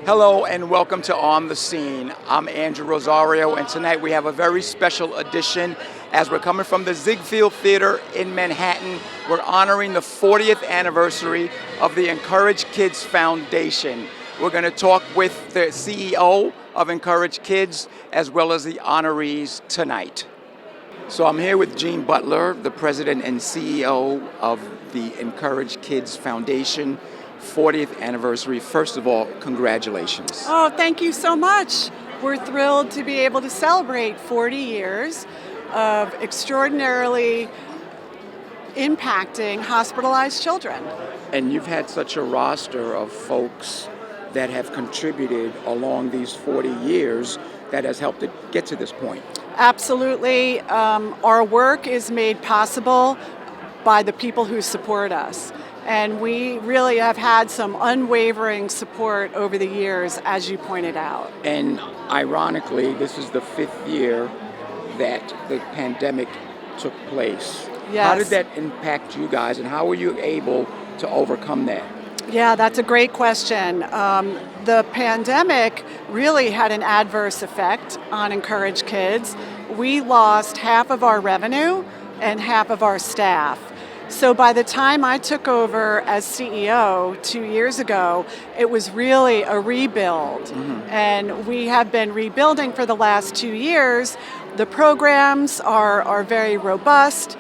Hello and welcome to On the Scene. I'm Andrew Rosario, and tonight we have a very special edition as we're coming from the Ziegfeld Theater in Manhattan. We're honoring the 40th anniversary of the enCourage Kids Foundation. We're going to talk with the CEO of enCourage Kids as well as the honorees tonight. So I'm here with Jean Butler, the president and CEO of the enCourage Kids Foundation. 40th anniversary. First of all, congratulations. Oh, thank you so much. We're thrilled to be able to celebrate 40 years of extraordinarily impacting hospitalized children. And you've had such a roster of folks that have contributed along these 40 years that has helped it get to this point. Absolutely. Our work is made possible by the people who support us. And we really have had some unwavering support over the years, as you pointed out. And ironically, this is the 5th year that the pandemic took place. Yes. How did that impact you guys, and how were you able to overcome that? Yeah, that's a great question. The pandemic really had an adverse effect on enCourage Kids. We lost half of our revenue and half of our staff. So by the time I took over as CEO 2 years ago, it was really a rebuild. And we have been rebuilding for the last 2 years. The programs are very robust.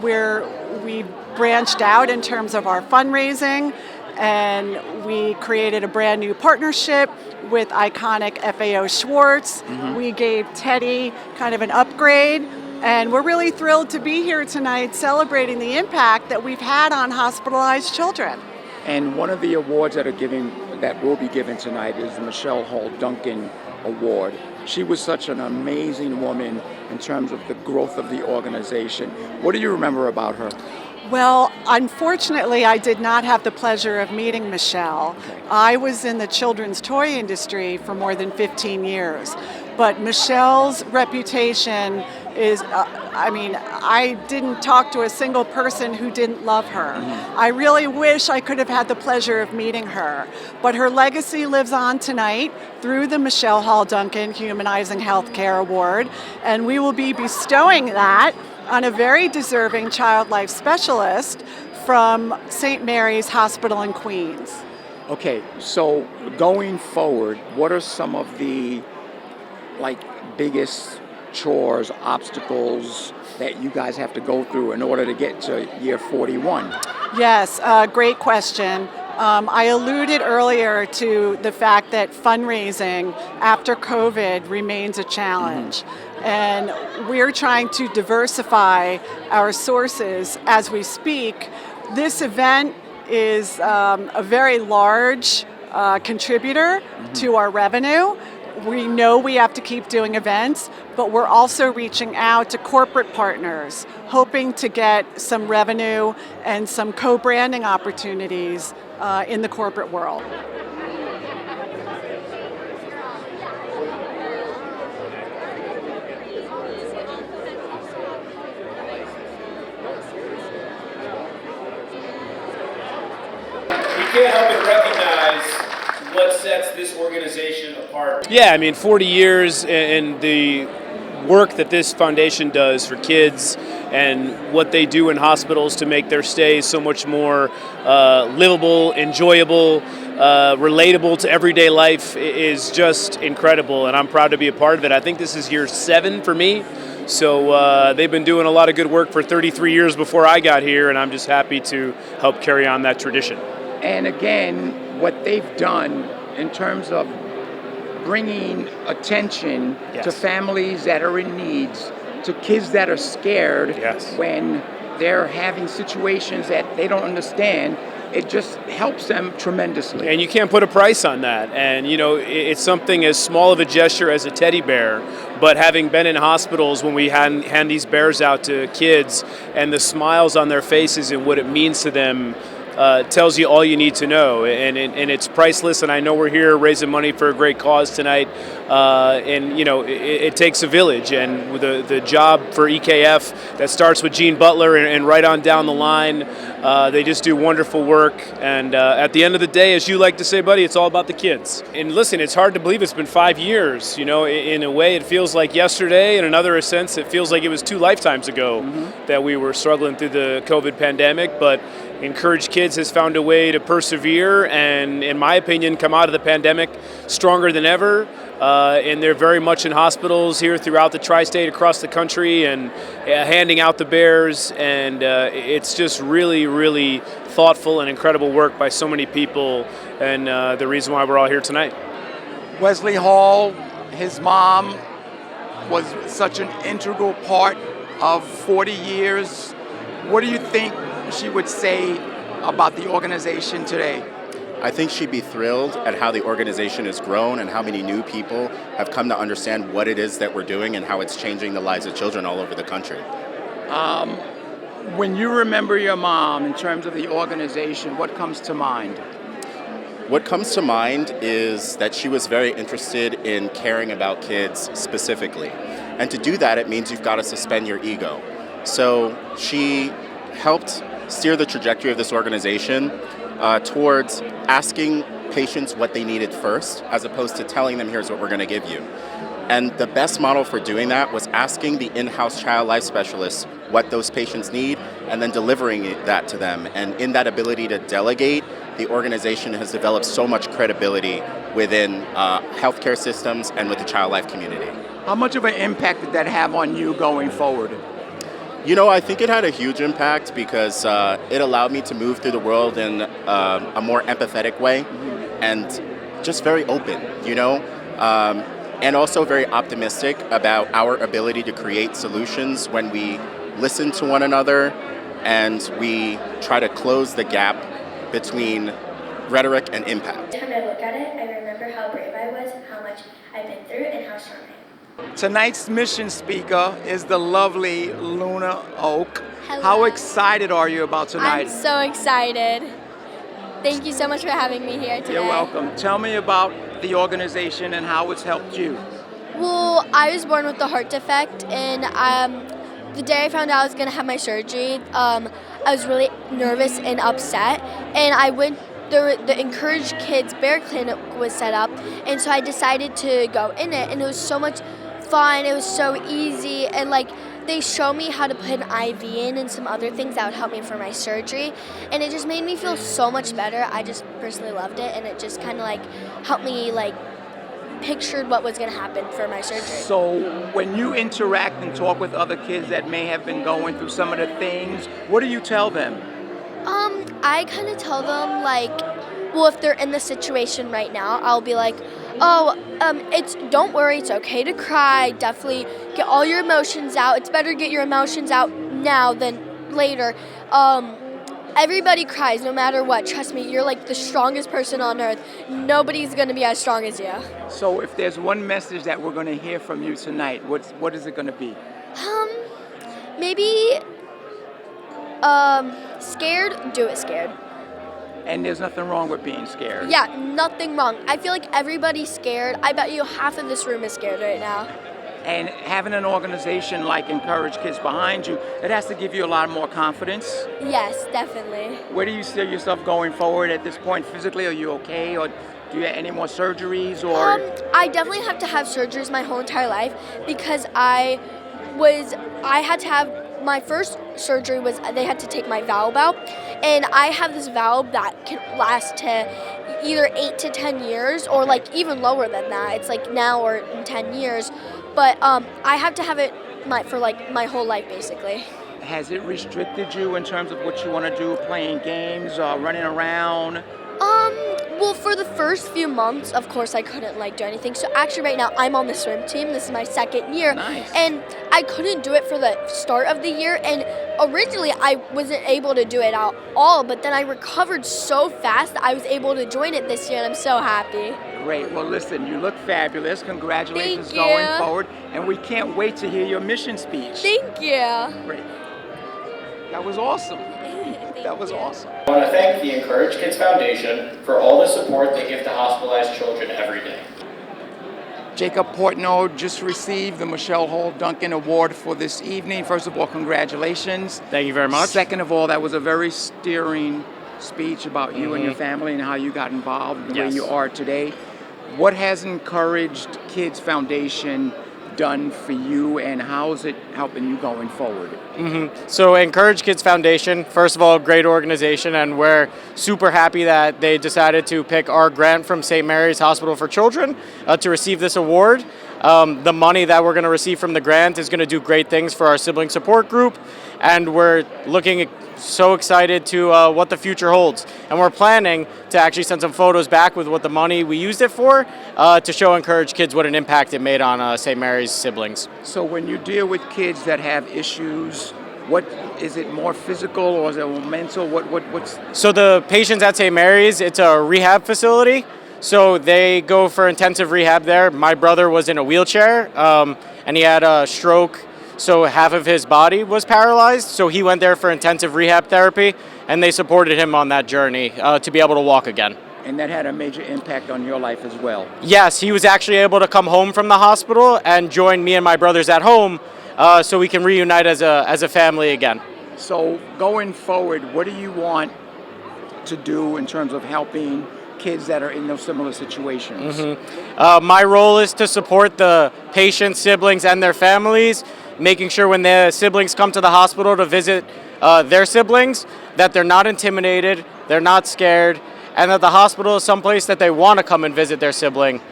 We branched out in terms of our fundraising, and we created a brand new partnership with iconic FAO Schwartz. We gave Teddy kind of an upgrade. And we're really thrilled to be here tonight celebrating the impact that we've had on hospitalized children. And one of the awards that will be given tonight is the Michelle Hall Duncan Award. She was such an amazing woman in terms of the growth of the organization. What do you remember about her? Well, unfortunately, I did not have the pleasure of meeting Michelle. Okay. I was in the children's toy industry for more than 15 years. But Michelle's reputation is, I didn't talk to a single person who didn't love her. I really wish I could have had the pleasure of meeting her. But her legacy lives on tonight through the Michelle Hall Duncan Humanizing Healthcare Award. And we will be bestowing that on a very deserving child life specialist from St. Mary's Hospital in Queens. Okay, so going forward, what are some of the biggest chores, obstacles that you guys have to go through in order to get to year 41? Yes, great question. I alluded earlier to the fact that fundraising after COVID remains a challenge. And we're trying to diversify our sources as we speak. This event is a very large contributor to our revenue. We know we have to keep doing events, but we're also reaching out to corporate partners, hoping to get some revenue and some co-branding opportunities in the corporate world. You can't help but recognize what sets this organization apart. Yeah, 40 years and the work that this foundation does for kids and what they do in hospitals to make their stays so much more livable, enjoyable, relatable to everyday life is just incredible, and I'm proud to be a part of it. I think this is year 7 for me. So they've been doing a lot of good work for 33 years before I got here, and I'm just happy to help carry on that tradition. And again, what they've done in terms of bringing attention to families that are in need, to kids that are scared when they're having situations that they don't understand, it just helps them tremendously. And you can't put a price on that. And, it's something as small of a gesture as a teddy bear, but having been in hospitals when we hand these bears out to kids and the smiles on their faces and what it means to them tells you all you need to know, and it's priceless. And I know we're here raising money for a great cause tonight, and it takes a village, and the job for EKF that starts with Jean Butler and right on down the line They just do wonderful work, and at the end of the day, as you like to say, buddy, it's all about the kids. And listen, it's hard to believe it's been 5 years. You know, in a way, it feels like yesterday. In another sense, it feels like it was 2 lifetimes ago that we were struggling through the COVID pandemic. But enCourage Kids has found a way to persevere, and in my opinion, come out of the pandemic stronger than ever. And they're very much in hospitals here throughout the tri-state, across the country, and handing out the bears. And it's just really, really thoughtful and incredible work by so many people, and the reason why we're all here tonight. Wesley Hall, his mom, was such an integral part of 40 years. What do you think she would say about the organization today? I think she'd be thrilled at how the organization has grown and how many new people have come to understand what it is that we're doing and how it's changing the lives of children all over the country. When you remember your mom in terms of the organization, what comes to mind? What comes to mind is that she was very interested in caring about kids specifically. And to do that, it means you've got to suspend your ego. So she helped steer the trajectory of this organization towards asking patients what they needed first, as opposed to telling them, here's what we're going to give you. And the best model for doing that was asking the in-house child life specialists what those patients need and then delivering that to them. And in that ability to delegate, the organization has developed so much credibility within healthcare systems and with the child life community. How much of an impact did that have on you going forward? You know, I think it had a huge impact because it allowed me to move through the world in a more empathetic way and just very open, you know, and also very optimistic about our ability to create solutions when we listen to one another and we try to close the gap between rhetoric and impact. Every time I look at it, I remember how brave I was, how much I've been through, and how strong I am. Tonight's mission speaker is the lovely Luna Oak. Hello. How excited are you about tonight? I'm so excited. Thank you so much for having me here today. You're welcome. Tell me about the organization and how it's helped you. Well, I was born with a heart defect, and the day I found out I was going to have my surgery, I was really nervous and upset, and I went the enCourage Kids Bear Clinic was set up, and so I decided to go in it, and it was so much fun. It was so easy, and like they showed me how to put an IV in and some other things that would help me for my surgery, and it just made me feel so much better. I just personally loved it, and it just kind of like helped me like pictured what was going to happen for my surgery. So when you interact and talk with other kids that may have been going through some of the things, what do you tell them? I kind of tell them like, well, if they're in the situation right now, I'll be like, oh, don't worry, it's okay to cry. Definitely get all your emotions out. It's better to get your emotions out now than later. Everybody cries no matter what. Trust me, you're like the strongest person on earth. Nobody's going to be as strong as you. So if there's one message that we're going to hear from you tonight, what is it going to be? Maybe scared, do it scared. And there's nothing wrong with being scared. Yeah, nothing wrong. I feel like everybody's scared. I bet you half of this room is scared right now. And having an organization like enCourage Kids behind you, it has to give you a lot more confidence. Yes, definitely. Where do you see yourself going forward at this point physically? Are you okay? Or do you have any more surgeries? Or I definitely have to have surgeries my whole entire life because I had to have my first surgery was they had to take my valve out, and I have this valve that can last to either 8 to 10 years or like even lower than that. It's like now or in 10 years, but I have to have it for like my whole life basically. has it restricted you in terms of what you want to do, playing games, running around? Well, for the first few months, of course, I couldn't do anything. So actually right now I'm on the swim team. This is my second year. Nice. And I couldn't do it for the start of the year. And originally I wasn't able to do it at all, but then I recovered so fast that I was able to join it this year, and I'm so happy. Great. Well, listen, you look fabulous. Congratulations Thank you. going forward. And we can't wait to hear your mission speech. Thank you. Great. That was awesome. That was awesome. I want to thank the enCourage Kids Foundation for all the support they give to hospitalized children every day. Jacob Portnoy just received the Michelle Hall Duncan Award for this evening. First of all, congratulations. Thank you very much. Second of all, that was a very stirring speech about you and your family and how you got involved the way you are today. What has enCourage Kids Foundation done for you, and how is it helping you going forward? So enCourage Kids Foundation, first of all, great organization, and we're super happy that they decided to pick our grant from St. Mary's Hospital for Children to receive this award. The money that we're going to receive from the grant is going to do great things for our sibling support group, and we're looking so excited to what the future holds. And we're planning to actually send some photos back with what the money we used it for to show enCourage Kids what an impact it made on St. Mary's siblings. So when you deal with kids that have issues, what is it, more physical or is it more mental? What's So the patients at St. Mary's, it's a rehab facility. So they go for intensive rehab there. My brother was in a wheelchair and he had a stroke. So half of his body was paralyzed. So he went there for intensive rehab therapy, and they supported him on that journey to be able to walk again. And that had a major impact on your life as well. Yes, he was actually able to come home from the hospital and join me and my brothers at home so we can reunite as a family again. So going forward, what do you want to do in terms of helping kids that are in those similar situations? My role is to support the patients, siblings, and their families, making sure when their siblings come to the hospital to visit their siblings, that they're not intimidated, they're not scared, and that the hospital is someplace that they want to come and visit their sibling,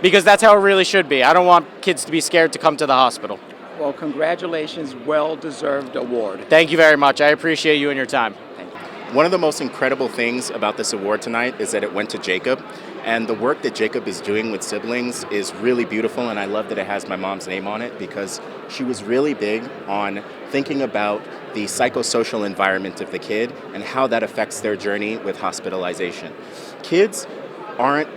because that's how it really should be. I don't want kids to be scared to come to the hospital. Well, congratulations, well-deserved award. Thank you very much. I appreciate you and your time. One of the most incredible things about this award tonight is that it went to Jacob. And the work that Jacob is doing with siblings is really beautiful, and I love that it has my mom's name on it because she was really big on thinking about the psychosocial environment of the kid and how that affects their journey with hospitalization. Kids aren't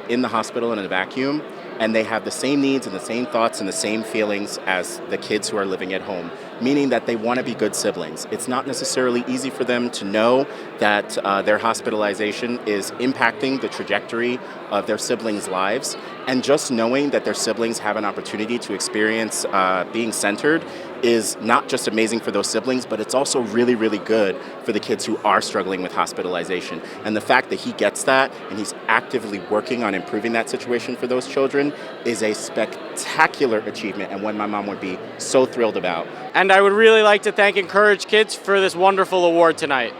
in the hospital in a vacuum, and they have the same needs and the same thoughts and the same feelings as the kids who are living at home, meaning that they want to be good siblings. It's not necessarily easy for them to know that their hospitalization is impacting the trajectory of their siblings' lives, and just knowing that their siblings have an opportunity to experience being centered is not just amazing for those siblings, but it's also really, really good for the kids who are struggling with hospitalization. And the fact that he gets that and he's actively working on improving that situation for those children is a spectacular achievement, and one my mom would be so thrilled about. And I would really like to thank enCourage Kids for this wonderful award tonight.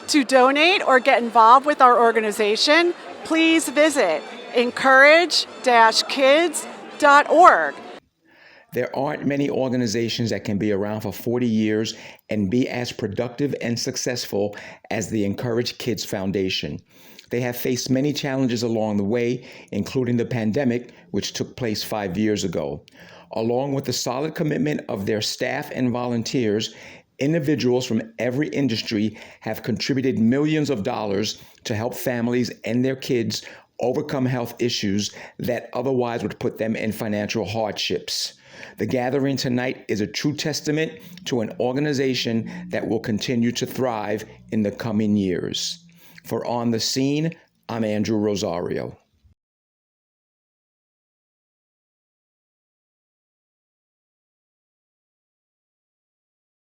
To donate or get involved with our organization, please visit encourage-kids.org. There aren't many organizations that can be around for 40 years and be as productive and successful as the enCourage Kids Foundation. They have faced many challenges along the way, including the pandemic, which took place 5 years ago. Along with the solid commitment of their staff and volunteers, individuals from every industry have contributed millions of dollars to help families and their kids overcome health issues that otherwise would put them in financial hardships. The gathering tonight is a true testament to an organization that will continue to thrive in the coming years. For On the Scene, I'm Andrew Rosario.